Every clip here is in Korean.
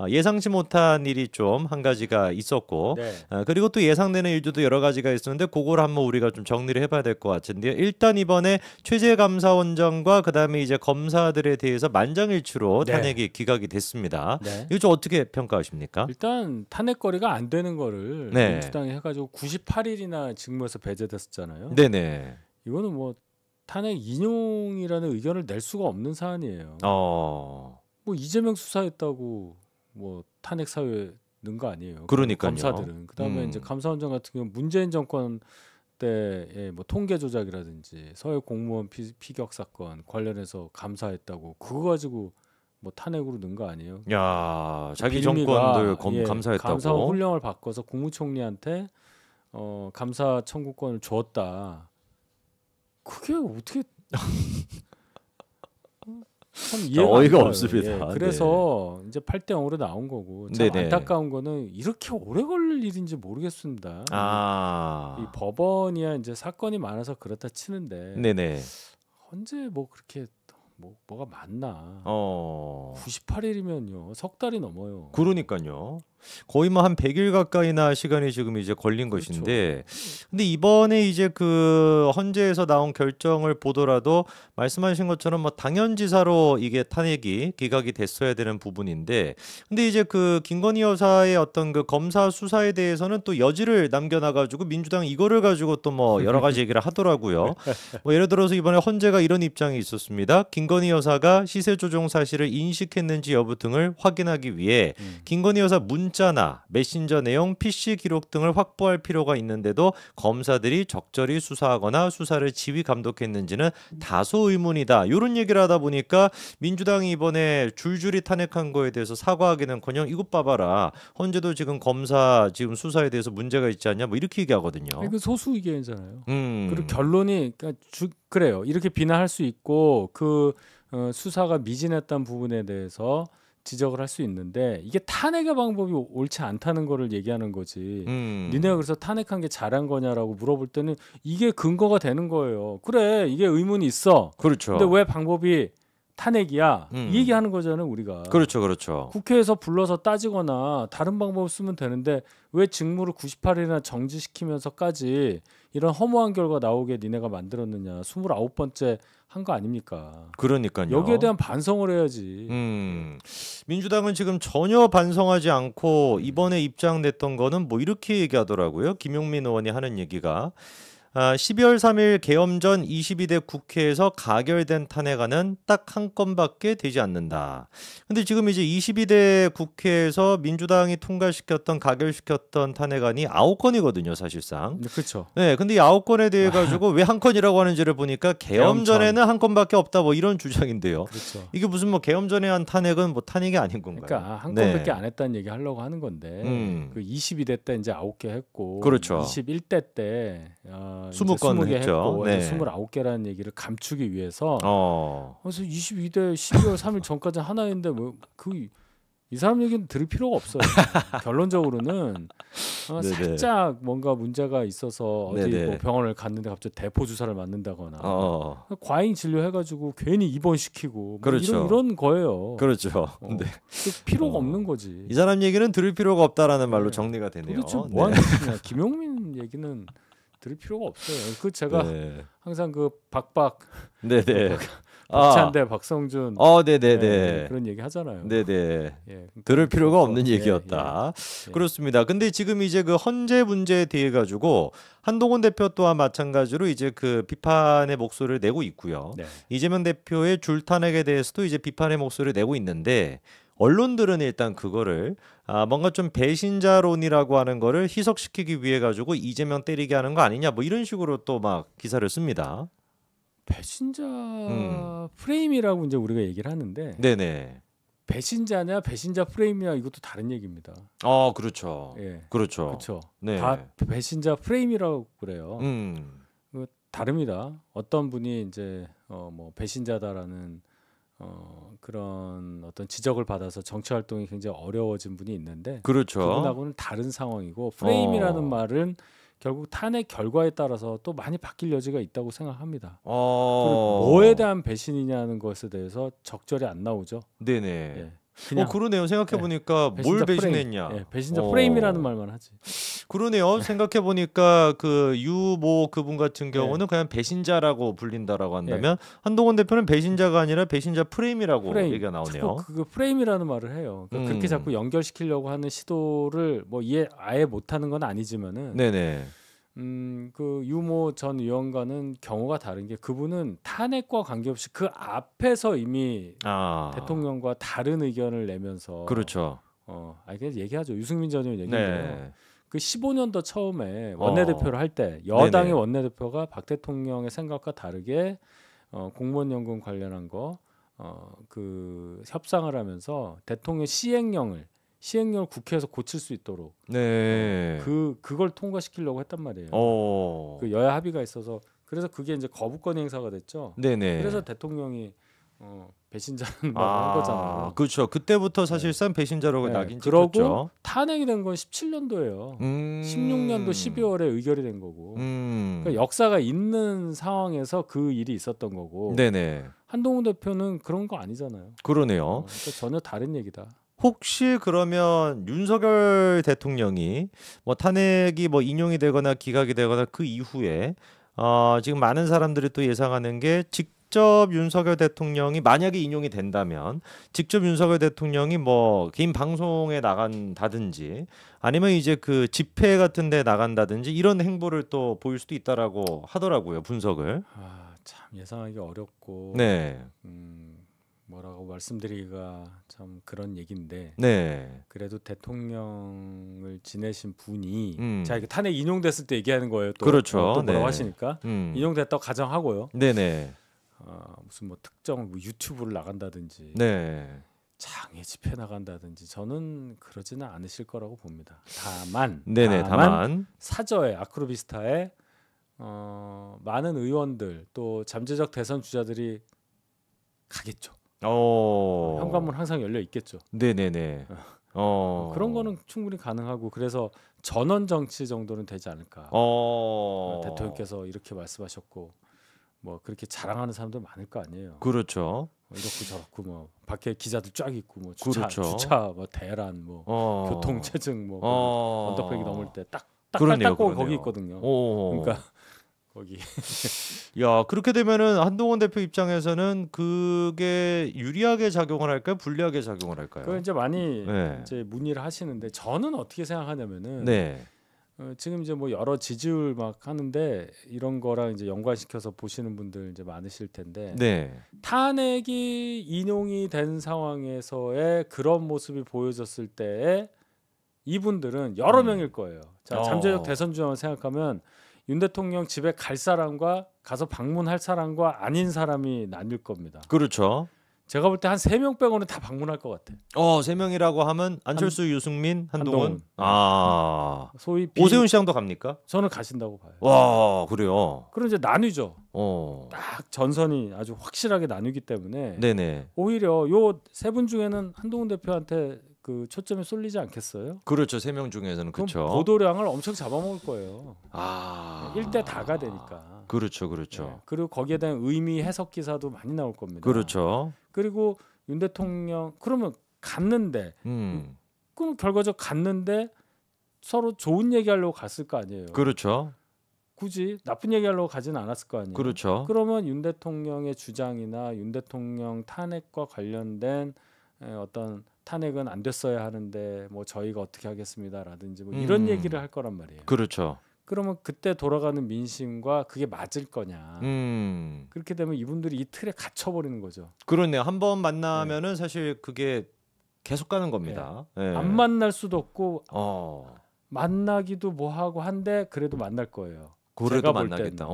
예상치 못한 일이 좀 한 가지가 있었고 네. 그리고 또 예상되는 일들도 여러 가지가 있었는데 그걸 한번 우리가 좀 정리를 해봐야 될 것 같은데요. 일단 이번에 최재감사원장과 그다음에 이제 검사들에 대해서 만장일치로 네. 탄핵이 기각이 됐습니다. 네. 이거 좀 어떻게 평가하십니까? 일단 탄핵거리가 안 되는 거를 네. 민주당이 해가지고 98일이나 직무에서 배제됐었잖아요. 네네. 이거는 뭐 탄핵 인용이라는 의견을 낼 수가 없는 사안이에요. 뭐 이재명 수사했다고 뭐 탄핵 사유에 넣은 거 아니에요. 그러니까요. 검사들은 그다음에 이제 감사원장 같은 경우 문재인 정권 때의 뭐 통계 조작이라든지 서해 공무원 피격 사건 관련해서 감사했다고 그거 가지고 뭐 탄핵으로 넣은 거 아니에요. 야, 자기 빌미가, 정권들 감사했다고. 감사원 훈령을 바꿔서 국무총리한테 감사 청구권을 주었다. 그게 어떻게 참 이해가 어이가 안 가요. 없습니다. 그래서 이제 8대 0으로 나온 거고 참 네네. 안타까운 거는 이렇게 오래 걸릴 일인지 모르겠습니다. 이 법원이야 이제 사건이 많아서 그렇다 치는데 네네. 언제 뭐 그렇게 뭐가 많나? 98일이면요 석 달이 넘어요. 그러니까요. 거의 뭐 한 100일 가까이나 시간이 지금 이제 걸린 그렇죠. 것인데, 근데 이번에 이제 그 헌재에서 나온 결정을 보더라도 말씀하신 것처럼 뭐 당연지사로 이게 탄핵이 기각이 됐어야 되는 부분인데, 근데 이제 그 김건희 여사의 어떤 그 검사 수사에 대해서는 또 여지를 남겨놔가지고 민주당 이거를 가지고 또 뭐 여러 가지 얘기를 하더라고요. 뭐 예를 들어서 이번에 헌재가 이런 입장이 있었습니다. 김건희 여사가 시세 조종 사실을 인식했는지 여부 등을 확인하기 위해 김건희 여사 문자나 메신저 내용, PC 기록 등을 확보할 필요가 있는데도 검사들이 적절히 수사하거나 수사를 지휘 감독했는지는 다소 의문이다. 이런 얘기를 하다 보니까 민주당이 이번에 줄줄이 탄핵한 거에 대해서 사과하기는커녕 이것 봐봐라. 헌재도 지금 검사 지금 수사에 대해서 문제가 있지 않냐 뭐 이렇게 얘기하거든요. 그 소수 의견이잖아요. 그리고 결론이 그래요. 이렇게 비난할 수 있고 그 수사가 미진했던 부분에 대해서 지적을 할 수 있는데 이게 탄핵의 방법이 옳지 않다는 거를 얘기하는 거지. 니네가 그래서 탄핵한 게 잘한 거냐라고 물어볼 때는 이게 근거가 되는 거예요. 그래, 이게 의문이 있어. 그렇죠. 근데 왜 방법이 탄핵이야? 이 얘기하는 거잖아요, 우리가. 그렇죠. 국회에서 불러서 따지거나 다른 방법을 쓰면 되는데 왜 직무를 98일이나 정지시키면서까지 이런 허무한 결과 나오게 니네가 만들었느냐. 29번째 한 거 아닙니까? 그러니까요. 여기에 대한 반성을 해야지. 민주당은 지금 전혀 반성하지 않고 이번에 입장 냈던 거는 뭐 이렇게 얘기하더라고요. 김용민 의원이 하는 얘기가 12월 3일 개엄 전 22대 국회에서 가결된 탄핵안은 딱 한 건밖에 되지 않는다. 근데 지금 이제 22대 국회에서 민주당이 통과시켰던 가결시켰던 탄핵안이 9건이거든요, 사실상. 그렇죠. 네, 근데 이 9건에 대해 가지고 왜 한 건이라고 하는지를 보니까 개엄 전에는 한 건밖에 없다 뭐 이런 주장인데요. 그렇죠. 이게 무슨 뭐 개엄 전에 한 탄핵은 뭐 탄핵이 아닌 건가요? 그러니까 한 건밖에 안 했다는 얘기 하려고 하는 건데 그 22대 때 이제 9개 했고 그렇죠. 21대 때 20건 했죠. 했고 29개라는 얘기를 감추기 위해서 그래서 22대 12월 3일 전까지 하나인데 뭐 이 사람 얘기는 들을 필요가 없어요. 결론적으로는 살짝 뭔가 문제가 있어서 어디 뭐 병원을 갔는데 갑자기 대포 주사를 맞는다거나 과잉 진료해가지고 괜히 입원시키고 그렇죠. 뭐 이런 거예요. 그렇죠. 네. 필요가 없는 거지. 이 사람 얘기는 들을 필요가 없다라는 말로 정리가 되네요. 도대체 뭐 하는 얘기냐. 김용민 얘기는 들을 필요가 없어요. 그 제가 항상 그 박박 박찬대, 박성준, 그런 얘기 하잖아요. 들을 필요가 없는 얘기였다. 그렇습니다. 근데 지금 이제 그 헌재 문제에 대해 가지고 한동훈 대표 또한 마찬가지로 이제 그 비판의 목소리를 내고 있고요. 이재명 대표의 줄탄핵에 대해서도 이제 비판의 목소리를 내고 있는데. 언론들은 일단 그거를 뭔가 좀 배신자론이라고 하는 거를 희석시키기 위해 가지고 이재명 때리게 하는 거 아니냐 뭐 이런 식으로 또 막 기사를 씁니다. 배신자 프레임이라고 이제 우리가 얘기를 하는데 배신자냐 배신자 프레임이냐 이것도 다른 얘기입니다. 그렇죠. 그렇죠. 다 배신자 프레임이라고 그래요. 다릅니다. 어떤 분이 이제 뭐 배신자다라는 그런 어떤 지적을 받아서 정치 활동이 굉장히 어려워진 분이 있는데 그분하고는 다른 상황이고 프레임이라는 말은 결국 탄핵 결과에 따라서 또 많이 바뀔 여지가 있다고 생각합니다. 그리고 뭐에 대한 배신이냐는 것에 대해서 적절히 안 나오죠. 그냥 그러네요. 생각해 보니까 뭘 배신했냐? 네, 배신자 프레임이라는 말만 하지. 그러네요. 생각해 보니까 그 유모 그분 같은 경우는 그냥 배신자라고 불린다라고 한다면 한동훈 대표는 배신자가 아니라 배신자 프레임이라고 얘기가 나오네요. 자꾸 그 프레임이라는 말을 해요. 그러니까 그렇게 자꾸 연결시키려고 하는 시도를 뭐 이해 아예 못하는 건 아니지만은. 네네. 그 유모 전 의원과는 경우가 다른 게 그분은 탄핵과 관계없이 그 앞에서 이미 대통령과 다른 의견을 내면서 그렇죠. 그냥 얘기하죠. 유승민 전 의원 얘기인데요. 그 15년도 처음에 원내대표를 할 때 여당의 원내대표가 박 대통령의 생각과 다르게 공무원 연금 관련한 거 그 협상을 하면서 대통령 시행령을 국회에서 고칠 수 있도록 그걸 통과시키려고 했단 말이에요. 그 여야 합의가 있어서 그래서 그게 이제 거부권 행사가 됐죠. 그래서 대통령이 배신자는 말을 한 거잖아요. 그렇죠. 그때부터 사실상 배신자로 낙인 찍혔죠. 그러고 탄핵이 된 건 17년도예요. 16년도 12월에 의결이 된 거고. 그러니까 역사가 있는 상황에서 그 일이 있었던 거고. 한동훈 대표는 그런 거 아니잖아요. 그러네요. 그러니까 전혀 다른 얘기다. 혹시 그러면 윤석열 대통령이 뭐 탄핵이 뭐 인용이 되거나 기각이 되거나 그 이후에 지금 많은 사람들이 또 예상하는 게 직접 윤석열 대통령이 만약에 인용이 된다면 직접 윤석열 대통령이 뭐 개인 방송에 나간다든지 아니면 이제 그 집회 같은 데 나간다든지 이런 행보를 또 보일 수도 있다라고 하더라고요. 분석을. 참 예상하기 어렵고 뭐라고 말씀드리기가 참 그런 얘기인데 그래도 대통령을 지내신 분이 자 이게 탄핵 인용됐을 때 얘기하는 거예요. 또 또 뭐라고 하시니까 인용됐다고 가정하고요. 무슨 뭐 특정 뭐 유튜브를 나간다든지 장애 집회 나간다든지 저는 그러지는 않으실 거라고 봅니다. 다만 사저에 아크로비스타에 많은 의원들 또 잠재적 대선 주자들이 가겠죠. 현관문 항상 열려 있겠죠. 그런 거는 충분히 가능하고 그래서 전원 정치 정도는 되지 않을까. 대통령께서 이렇게 말씀하셨고 뭐 그렇게 자랑하는 사람들 많을 거 아니에요. 그렇죠. 이렇고 저렇고 뭐 밖에 기자들 쫙 있고 뭐 주차 뭐 대란 뭐 교통체증 뭐 언덕배기 넘을 때 딱 거기 있거든요. 그러니까 거기. 야 그렇게 되면은 한동훈 대표 입장에서는 그게 유리하게 작용을 할까요? 불리하게 작용을 할까요? 그 이제 많이 이제 문의를 하시는데 저는 어떻게 생각하냐면은 지금 이제 뭐 여러 지지율 막 하는데 이런 거랑 이제 연관시켜서 보시는 분들 이제 많으실 텐데 탄핵이 인용이 된 상황에서의 그런 모습이 보여졌을 때에 이분들은 여러 명일 거예요. 자 잠재적 대선 주자만 생각하면. 윤 대통령 집에 갈 사람과 가서 방문할 사람과 아닌 사람이 나뉠 겁니다. 그렇죠. 제가 볼 때 한 3명 빼고는 다 방문할 것 같아. 3명이라고 하면 안철수, 유승민, 한동훈. 소위 오세훈 시장도 갑니까? 저는 가신다고 봐요. 와, 그래요. 그럼 이제 나뉘죠. 딱 전선이 아주 확실하게 나뉘기 때문에 오히려 요 3분 중에는 한동훈 대표한테 그 초점이 쏠리지 않겠어요? 그렇죠. 3명 중에서는 그렇죠. 보도량을 엄청 잡아먹을 거예요. 1대 다가 되니까. 그렇죠. 그리고 거기에 대한 의미 해석 기사도 많이 나올 겁니다. 그렇죠. 그리고 윤 대통령 그러면 갔는데 그럼 결과적 갔는데 서로 좋은 얘기하려고 갔을 거 아니에요. 그렇죠. 굳이 나쁜 얘기하려고 가지는 않았을 거 아니에요. 그렇죠. 그러면 윤 대통령의 주장이나 윤 대통령 탄핵과 관련된 어떤 탄핵은 안 됐어야 하는데 뭐 저희가 어떻게 하겠습니다라든지 뭐 이런 얘기를 할 거란 말이에요. 그렇죠. 그러면 그때 돌아가는 민심과 그게 맞을 거냐. 그렇게 되면 이분들이 이 틀에 갇혀버리는 거죠. 그렇네요. 한번 만나면은 사실 그게 계속 가는 겁니다. 안 만날 수도 없고 만나기도 뭐하고 한데 그래도 만날 거예요. 그래도 만나겠다.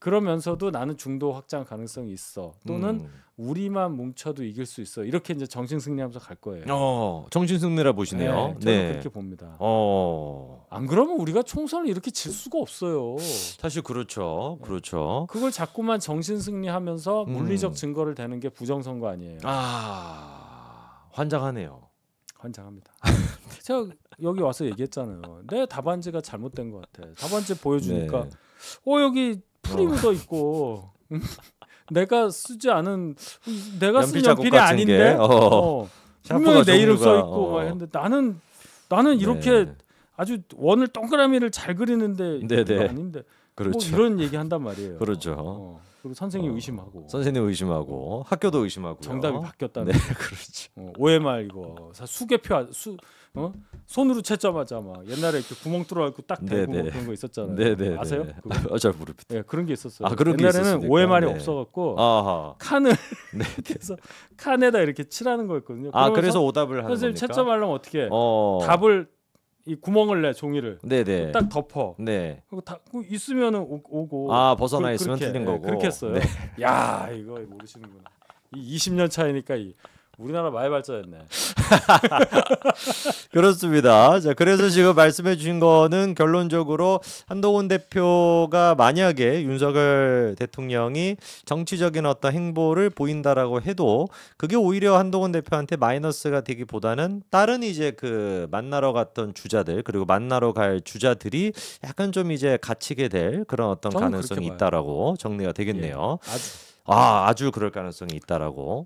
그러면서도 나는 중도 확장 가능성이 있어. 또는 우리만 뭉쳐도 이길 수 있어. 이렇게 이제 정신 승리하면서 갈 거예요. 정신 승리라 보시네요. 저는 그렇게 봅니다. 안 그러면 우리가 총선을 이렇게 질 수가 없어요. 사실 그렇죠. 그렇죠. 그걸 자꾸만 정신 승리하면서 물리적 증거를 대는 게 부정선거 아니에요. 환장하네요. 환장합니다. 제가 여기 와서 얘기했잖아요. 내 답안지가 잘못된 것 같아. 답안지 보여주니까 여기 풀이 묻어 있고 내가 쓰지 않은 내가 쓴 연필이 아닌데 분명히 내 이름 종류가, 써 있고 막 했는데 나는 이렇게 네. 아주 원을 동그라미를 잘 그리는데 네네. 이거 아닌데 그렇죠. 뭐 이런 얘기 한단 말이에요. 그렇죠. 그리고 선생님 의심하고 선생님 의심하고 학교도 의심하고 정답이 바뀌었다는 네, 그렇죠. OMR 이거 수개표 손으로 채점하자 막 옛날에 이렇게 구멍 뚫어갖고 딱 대고 네네. 뭐 그런 거 있었잖아요. 네네. 아세요? 그거? 잘 모르겠어요. 네, 그런 게 있었어요. 그런 게 옛날에는 있었으니까. OMR이 네. 없어갖고 아하. 칸을 네. 그래서 칸에다 이렇게 칠하는 거였거든요. 그래서 오답을 하는 선생님 겁니까? 채점하려면 어떻게 해? 어. 답을 이 구멍을 내 종이를 네네. 딱 덮어. 네. 그리고 다 있으면은 오고. 벗어나 그- 있으면 그렇게, 틀린 예, 거고. 그렇게 했어요. 네. 야 이거 모르시는구나. 이 20년 차이니까 우리나라 많이 발전했네. 그렇습니다. 자, 그래서 지금 말씀해 주신 거는 결론적으로 한동훈 대표가 만약에 윤석열 대통령이 정치적인 어떤 행보를 보인다라고 해도 그게 오히려 한동훈 대표한테 마이너스가 되기보다는 다른 이제 그 만나러 갔던 주자들 그리고 만나러 갈 주자들이 약간 좀 이제 갇히게 될 그런 어떤 저는 가능성이 그렇게 봐요. 있다라고 정리가 되겠네요. 예, 아주 아주 그럴 가능성이 있다라고.